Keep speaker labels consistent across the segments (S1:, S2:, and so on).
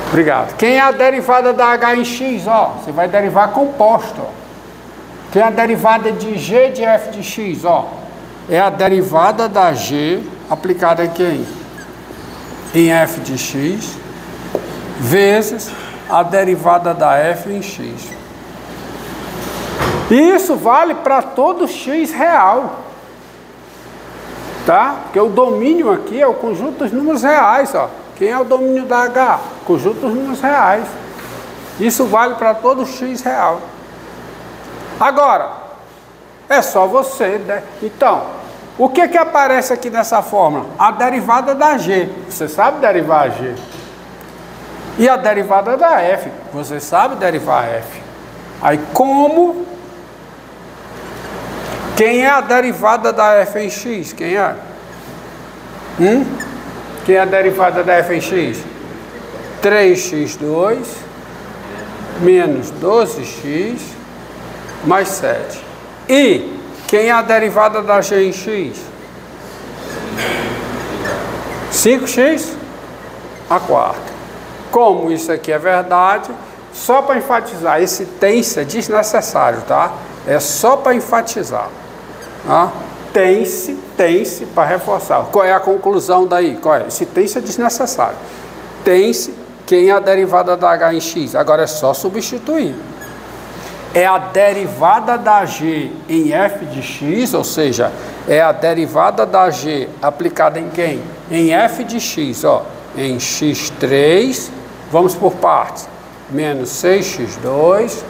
S1: Obrigado. Quem é a derivada da h em x? Ó, você vai derivar composto. Ó. Quem é a derivada de g de f de x? Ó, é a derivada da g aplicada em quem? Em f de x, vezes a derivada da f em x. Isso vale para todo x real. Tá? Porque o domínio aqui é o conjunto dos números reais, ó. Quem é o domínio da H? Conjunto dos números reais. Isso vale para todo x real. Agora, é só você, né? Então, o que que aparece aqui nessa fórmula? A derivada da G. Você sabe derivar a G. E a derivada da F. Você sabe derivar a F. Aí, como... Quem é a derivada da f em x? Quem é? Quem é a derivada da f em x? 3x2 menos 12x mais 7. E quem é a derivada da g em x? 5x a quarta. Como isso aqui é verdade, só para enfatizar, esse tem-se é desnecessário, tá? É só para enfatizar. Ah, tem-se para reforçar. Qual é a conclusão daí? Qual é? Esse tem-se é desnecessário. Tem-se, quem é a derivada da h em x? Agora é só substituir. É a derivada da g em f de x, ou seja, é a derivada da g aplicada em quem? Em f de x, ó, em x3, vamos por partes, menos 6x2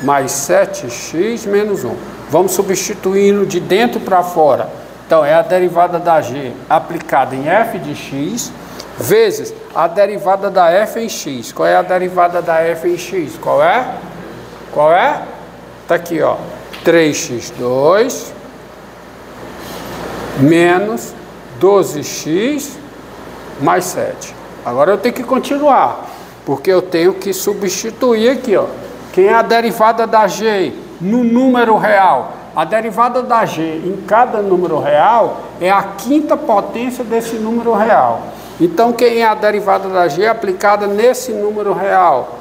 S1: mais 7x menos 1. Vamos substituindo de dentro para fora. Então, é a derivada da g aplicada em f de x, vezes a derivada da f em x. Qual é a derivada da f em x? Qual é? Qual é? Está aqui, ó. 3x2 menos 12x mais 7. Agora eu tenho que continuar, porque eu tenho que substituir aqui, ó. Quem é a derivada da g no número real? A derivada da g em cada número real é a quinta potência desse número real. Então, quem é a derivada da g aplicada nesse número real?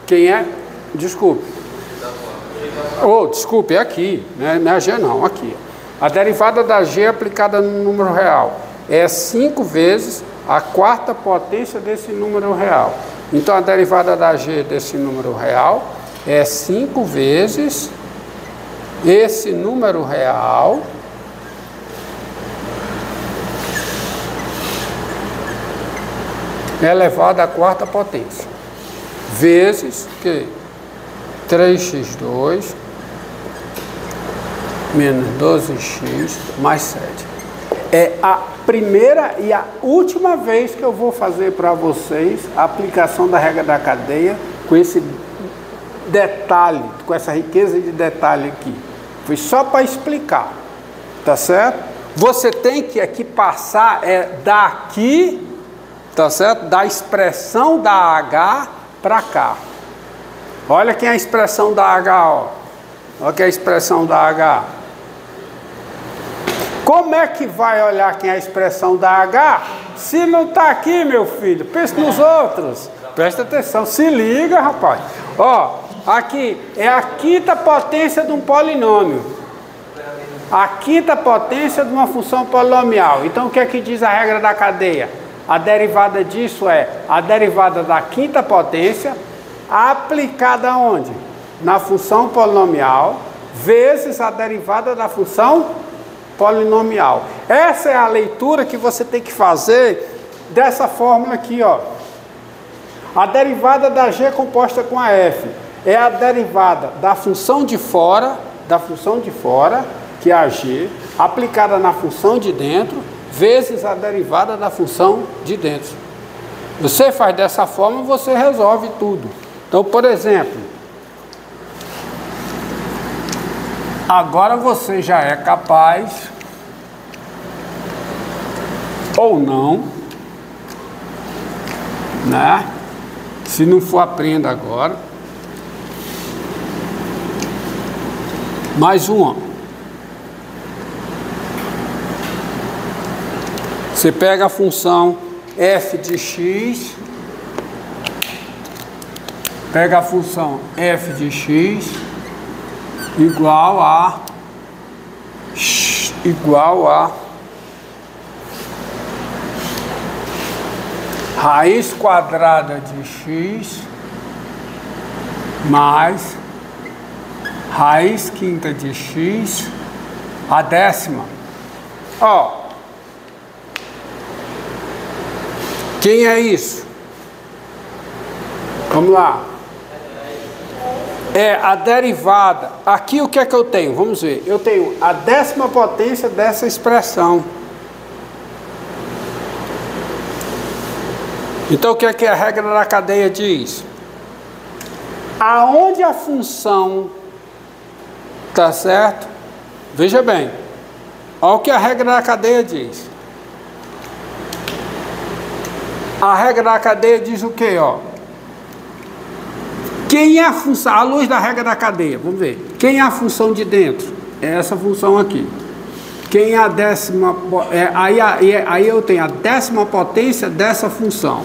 S1: Quem é? Desculpe. Oh, desculpe, é aqui, né? Não é a g não, aqui. A derivada da g aplicada no número real é 5 vezes a quarta potência desse número real. Então, a derivada da g desse número real é 5 vezes esse número real elevado à quarta potência, vezes que 3x2 menos 12x mais 7. É a primeira e a última vez que eu vou fazer para vocês a aplicação da regra da cadeia com esse detalhe, com essa riqueza de detalhe aqui. Foi só para explicar, tá certo? Você tem que aqui passar daqui, tá certo? Da expressão da H para cá. Olha quem é a expressão da H, ó. Olha que é a expressão da H. Como é que vai olhar quem é a expressão da H se não está aqui, meu filho? Pense nos outros. Presta atenção, se liga, rapaz. Ó, aqui é a quinta potência de um polinômio. A quinta potência de uma função polinomial. Então, o que é que diz a regra da cadeia? A derivada disso é a derivada da quinta potência aplicada onde? Na função polinomial, vezes a derivada da função polinomial. Essa é a leitura que você tem que fazer dessa fórmula aqui, ó. A derivada da g composta com a f é a derivada da função de fora, que é a g, aplicada na função de dentro, vezes a derivada da função de dentro. Você faz dessa forma, você resolve tudo. Então, por exemplo, agora você já é capaz, ou não, né? Se não for, aprenda agora. Mais uma. Você pega a função f de x Pega a função f de x igual a raiz quadrada de x mais raiz quinta de x a décima. Ó, quem é isso? Vamos lá. É a derivada. Aqui o que é que eu tenho? Vamos ver. Eu tenho a décima potência dessa expressão. Então o que é que a regra da cadeia diz? Aonde a função tá certo? Veja bem. Olha o que a regra da cadeia diz. A regra da cadeia diz o quê, ó? Quem é a função, à luz da regra da cadeia, vamos ver. Quem é a função de dentro? É essa função aqui. Quem é a décima, aí eu tenho a décima potência dessa função.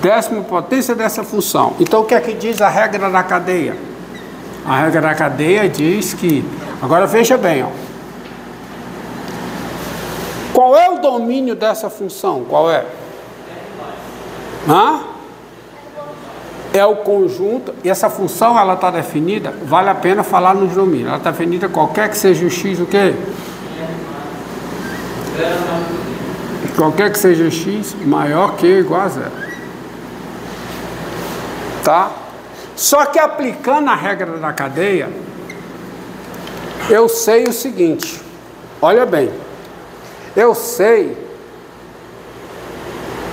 S1: Décima potência dessa função. Então o que é que diz a regra da cadeia? A regra da cadeia diz que, agora veja bem, ó. Qual é o domínio dessa função? Qual é? Hã? É o conjunto, e essa função ela está definida, vale a pena falar nos domínios, ela está definida qualquer que seja o x, o quê? Qualquer que seja x maior que ou igual a zero. Tá? Só que aplicando a regra da cadeia, eu sei o seguinte, olha bem, eu sei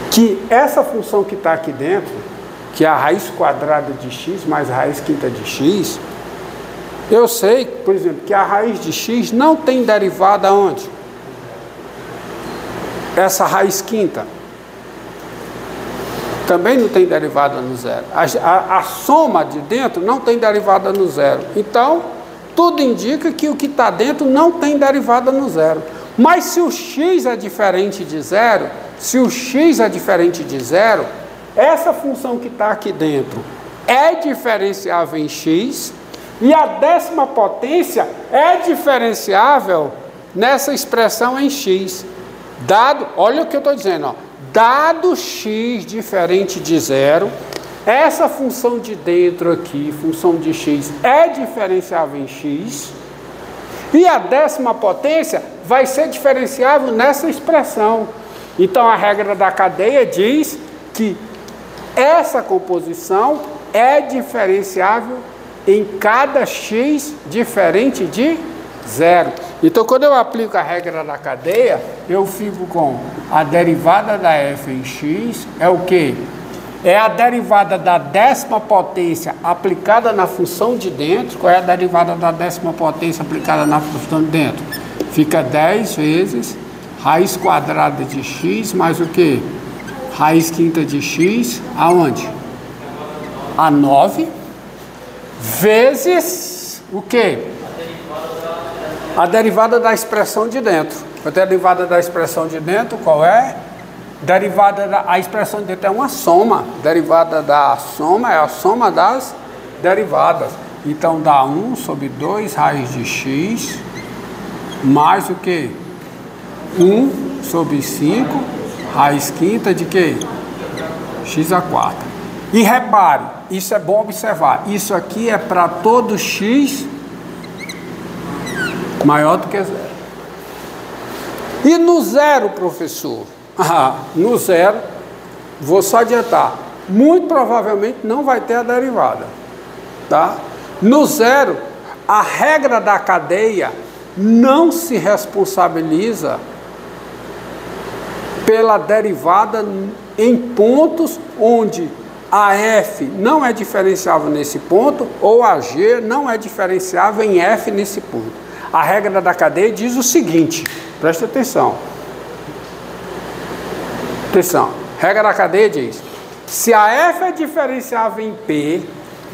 S1: que essa função que está aqui dentro, que é a raiz quadrada de x mais a raiz quinta de x, eu sei, por exemplo, que a raiz de x não tem derivada onde? Essa raiz quinta também não tem derivada no zero. A soma de dentro não tem derivada no zero. Então, tudo indica que o que está dentro não tem derivada no zero. Mas se o x é diferente de zero, essa função que está aqui dentro é diferenciável em x e a décima potência é diferenciável nessa expressão em x. Dado, olha o que eu estou dizendo, ó, dado x diferente de zero, essa função de dentro aqui, função de x, é diferenciável em x e a décima potência vai ser diferenciável nessa expressão. Então a regra da cadeia diz que essa composição é diferenciável em cada x diferente de zero. Então, quando eu aplico a regra da cadeia, eu fico com a derivada da f em x, é o quê? É a derivada da décima potência aplicada na função de dentro. Qual é a derivada da décima potência aplicada na função de dentro? Fica 10 vezes raiz quadrada de x mais o quê? Raiz quinta de x, aonde? A 9, vezes o quê? A derivada da expressão de dentro. A derivada da expressão de dentro, qual é? A expressão de dentro é uma soma. Derivada da soma é a soma das derivadas. Então dá 1 sobre 2 raiz de x, mais o quê? 1 sobre 5 raiz quinta de quê? X a quarta. E repare, isso é bom observar, isso aqui é para todo x maior do que zero. E no zero, professor? No zero, vou só adiantar, muito provavelmente não vai ter a derivada. Tá? No zero, a regra da cadeia não se responsabiliza pela derivada em pontos onde a f não é diferenciável nesse ponto ou a g não é diferenciável em f nesse ponto. A regra da cadeia diz o seguinte, presta atenção. Atenção, regra da cadeia diz, se a f é diferenciável em p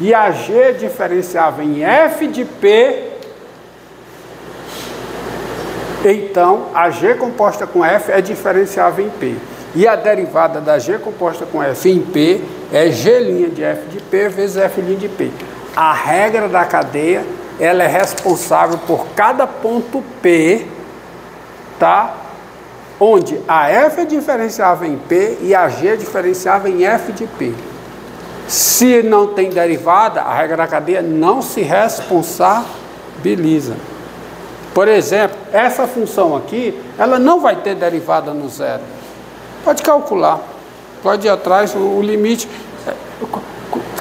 S1: e a g é diferenciável em f de p, então a g composta com f é diferenciável em p. E a derivada da G composta com F em P é G' de F de P vezes F' de P. A regra da cadeia, ela é responsável por cada ponto P, tá? Onde a F é diferenciável em P e a G é diferenciável em F de P. Se não tem derivada, a regra da cadeia não se responsabiliza. Por exemplo, essa função aqui, ela não vai ter derivada no zero. Pode calcular, pode ir atrás, o limite.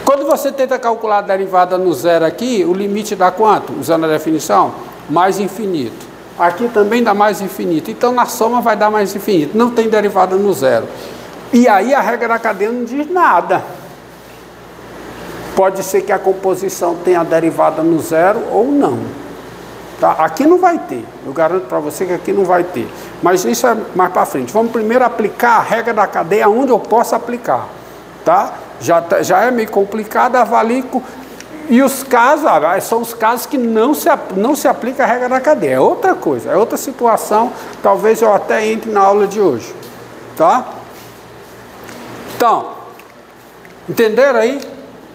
S1: Quando você tenta calcular a derivada no zero aqui, o limite dá quanto? Usando a definição? Mais infinito. Aqui também dá mais infinito. Então na soma vai dar mais infinito. Não tem derivada no zero. E aí a regra da cadeia não diz nada. Pode ser que a composição tenha derivada no zero ou não. Tá? Aqui não vai ter. Eu garanto para você que aqui não vai ter. Mas isso é mais para frente. Vamos primeiro aplicar a regra da cadeia onde eu posso aplicar. Tá? Já é meio complicado, avalie. E os casos, são os casos que não se aplica a regra da cadeia. É outra coisa, é outra situação. Talvez eu até entre na aula de hoje. Tá? Então, entenderam aí?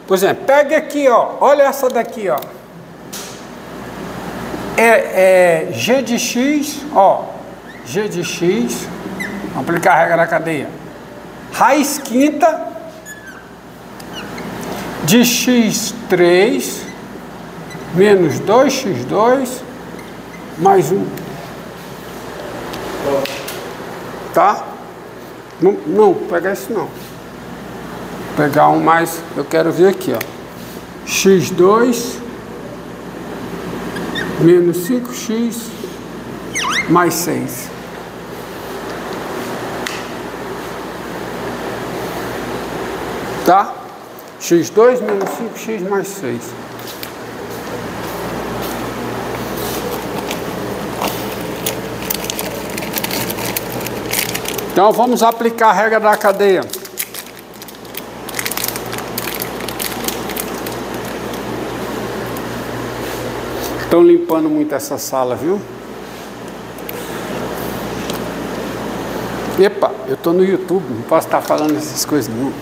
S1: Por exemplo, pegue aqui, ó, olha essa daqui, ó. G de x, ó, G de x, vamos aplicar a regra da cadeia. Raiz quinta de x3 menos 2x2 mais 1. Tá? Não, pegar isso não. Pegar um mais, eu quero ver aqui, ó. x2 menos 5x mais 6. Tá? x2 menos 5x mais 6. Então vamos aplicar a regra da cadeia. Estão limpando muito essa sala, viu? Epa, eu estou no YouTube, não posso estar falando essas coisas não.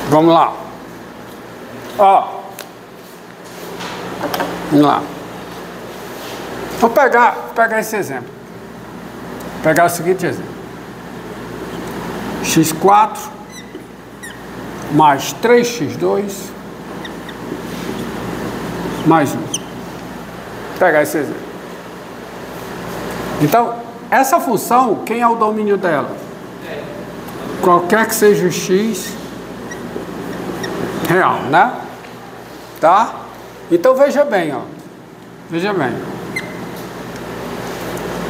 S1: Vamos lá. Ó. Vamos lá. Vou pegar esse exemplo. Vou pegar o seguinte exemplo. x4 mais 3x2 mais 1. Vou pegar esse exemplo. Então, essa função, quem é o domínio dela? Qualquer que seja o x real, né? Tá? Então veja bem, ó. Veja bem.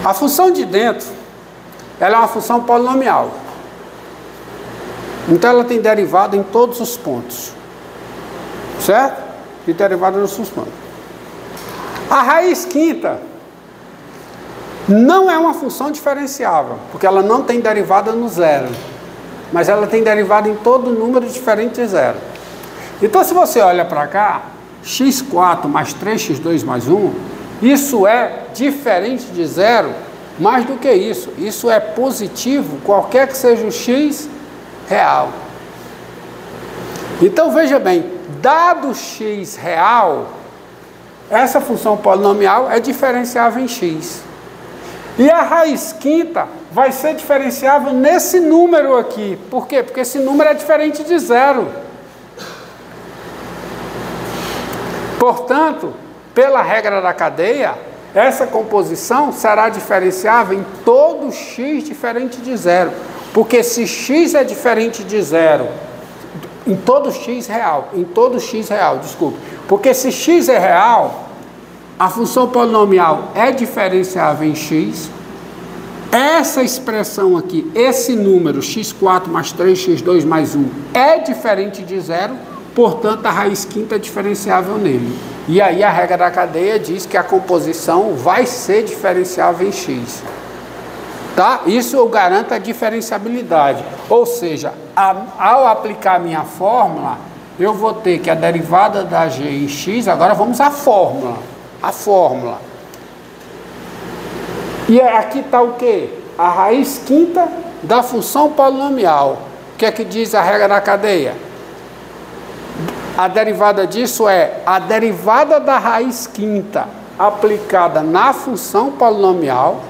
S1: A função de dentro, ela é uma função polinomial. Então ela tem derivada em todos os pontos. Certo? E derivada nos pontos. A raiz quinta não é uma função diferenciável, porque ela não tem derivada no zero. Mas ela tem derivada em todo número diferente de zero. Então se você olha para cá, x4 mais 3x2 mais 1, isso é diferente de zero. Mais do que isso, isso é positivo, qualquer que seja o x real. Então veja bem, dado x real, essa função polinomial é diferenciável em x. E a raiz quinta vai ser diferenciável nesse número aqui. Por quê? Porque esse número é diferente de zero. Portanto, pela regra da cadeia, essa composição será diferenciável em todo x diferente de zero. Porque se x é diferente de zero, em todo x real, desculpe. Porque se x é real, a função polinomial é diferenciável em x. Essa expressão aqui, esse número, x4 mais 3x2 mais 1, é diferente de zero, portanto a raiz quinta é diferenciável nele. E aí a regra da cadeia diz que a composição vai ser diferenciável em x. Tá? Isso eu garanto a diferenciabilidade. Ou seja, ao aplicar a minha fórmula, eu vou ter que a derivada da g em x, agora vamos à fórmula. A fórmula. E aqui está o quê? A raiz quinta da função polinomial. O que é que diz a regra da cadeia? A derivada disso é a derivada da raiz quinta aplicada na função polinomial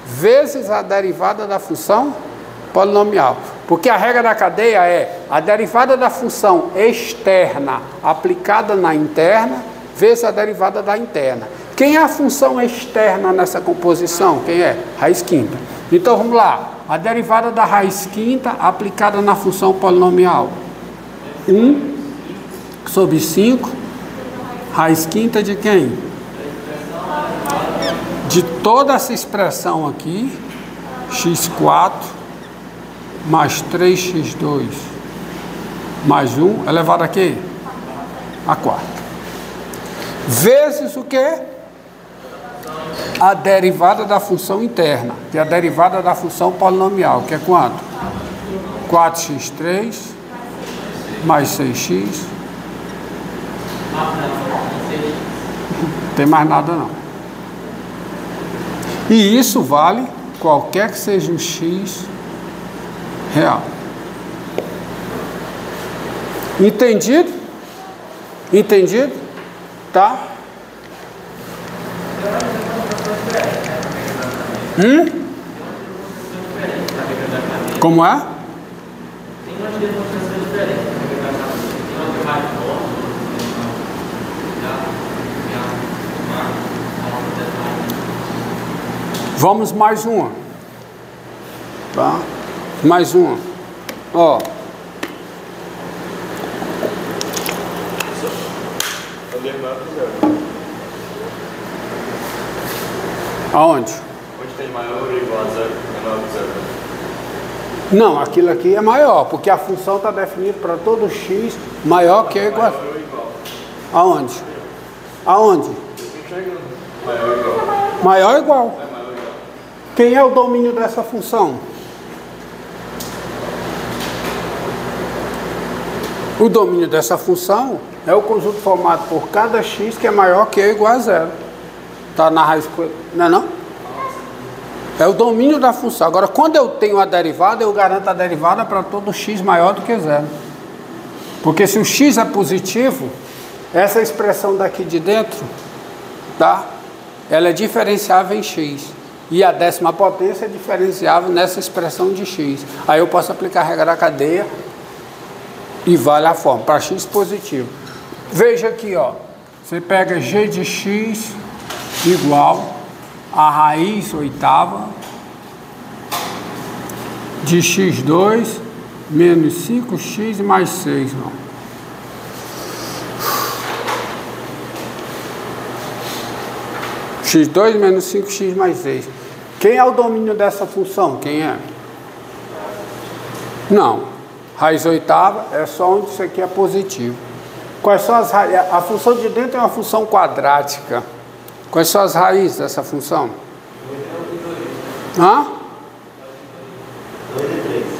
S1: vezes a derivada da função polinomial. Porque a regra da cadeia é a derivada da função externa aplicada na interna vezes a derivada da interna. Quem é a função externa nessa composição? Quem é? Raiz quinta. Então vamos lá. A derivada da raiz quinta aplicada na função polinomial. 1 sobre 5. Raiz quinta de quem? De toda essa expressão aqui. x4 mais 3x2 mais 1 elevado a quê? A 4. Vezes o quê? A derivada da função interna, que é a derivada da função polinomial, que é quanto? 4x3 mais 6x. Não tem mais nada não. E isso vale qualquer que seja o x real. Entendido? Entendido? Tá? Como é? Vamos mais uma. Tá? Mais uma. Ó. Aonde?
S2: Onde tem maior ou igual a zero, menor que zero?
S1: Não, aquilo aqui é maior, porque a função está definida para todo x maior que ou igual.
S2: Maior ou igual?
S1: Aonde? Aonde?
S2: Maior ou igual?
S1: Maior ou igual.
S2: É maior ou igual?
S1: Quem é o domínio dessa função? O domínio dessa função é o conjunto formado por cada x que é maior que ou igual a zero. Está na raiz, não é não? É o domínio da função. Agora, quando eu tenho a derivada, eu garanto a derivada para todo x maior do que zero. Porque se o x é positivo, essa expressão daqui de dentro, tá? Ela é diferenciável em x. E a décima potência é diferenciável nessa expressão de x. Aí eu posso aplicar a regra da cadeia e vale a forma, para x positivo. Veja aqui, ó. Você pega g de x igual a raiz oitava de x2 menos 5x mais 6. Não. x2 menos 5x mais 6. Quem é o domínio dessa função? Quem é? Não. Raiz oitava é só onde isso aqui é positivo. Quais são as raízes? A função de dentro é uma função quadrática. Quais são as raízes dessa função?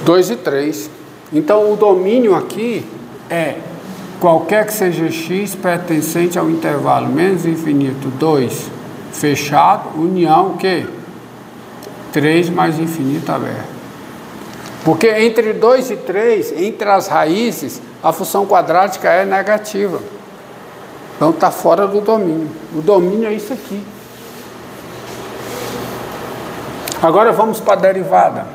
S1: 2 e 3. Então o domínio aqui é qualquer que seja x pertencente ao intervalo menos infinito 2 fechado, união o quê? 3 mais infinito aberto. Porque entre 2 e 3, entre as raízes, a função quadrática é negativa. Então está fora do domínio. O domínio é isso aqui. Agora vamos para a derivada.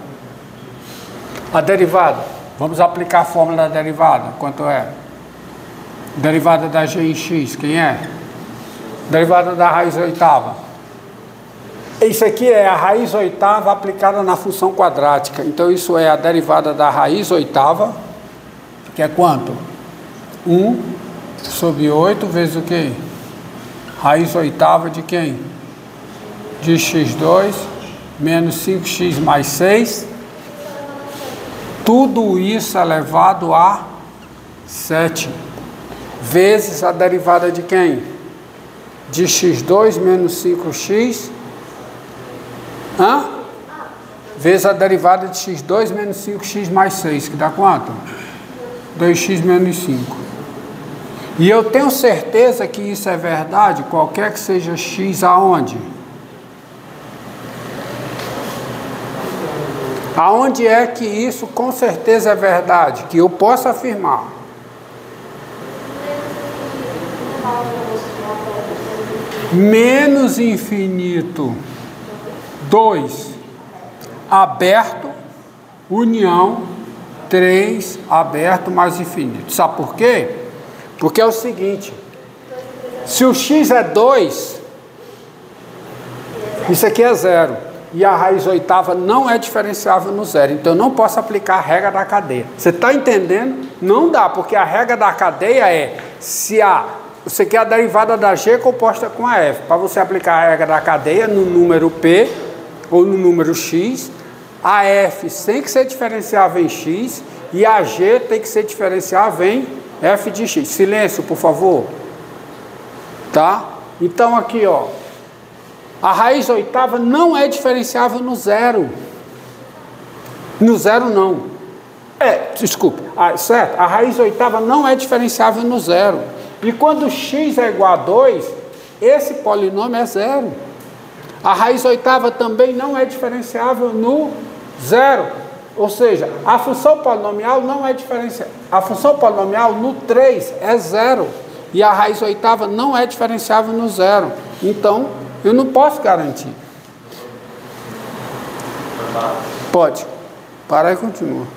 S1: A derivada. Vamos aplicar a fórmula da derivada. Quanto é? Derivada da g em x. Quem é? Derivada da raiz oitava. Isso aqui é a raiz oitava aplicada na função quadrática. Então isso é a derivada da raiz oitava. Que é quanto? 1 sobre 8 vezes o quê? Raiz oitava de quem? De x2 menos 5x mais 6. Tudo isso elevado a 7 vezes a derivada de quem? De x2 menos 5x vezes a derivada de x2 menos 5x mais 6, que dá quanto? 2x menos 5. E eu tenho certeza que isso é verdade, qualquer que seja x aonde? Aonde é que isso com certeza é verdade? Que eu posso afirmar. Menos infinito 2 aberto, união 3 aberto mais infinito. Sabe por quê? Porque é o seguinte, se o x é 2, isso aqui é 0, e a raiz oitava não é diferenciável no zero, então eu não posso aplicar a regra da cadeia. Você está entendendo? Não dá, porque a regra da cadeia é, se você quer a derivada da g composta com a f, para você aplicar a regra da cadeia no número p, ou no número x, a f tem que ser diferenciável em x, e a g tem que ser diferenciável em f de x. Silêncio, por favor. Tá? Então aqui, ó. A raiz oitava não é diferenciável no zero. No zero não. Desculpe. Certo? A raiz oitava não é diferenciável no zero. E quando x é igual a 2, esse polinômio é zero. A raiz oitava também não é diferenciável no zero. Ou seja, a função polinomial não é diferenciável. A função polinomial no 3 é zero. E a raiz oitava não é diferenciável no zero. Então, eu não posso garantir. Pode. Para e continua.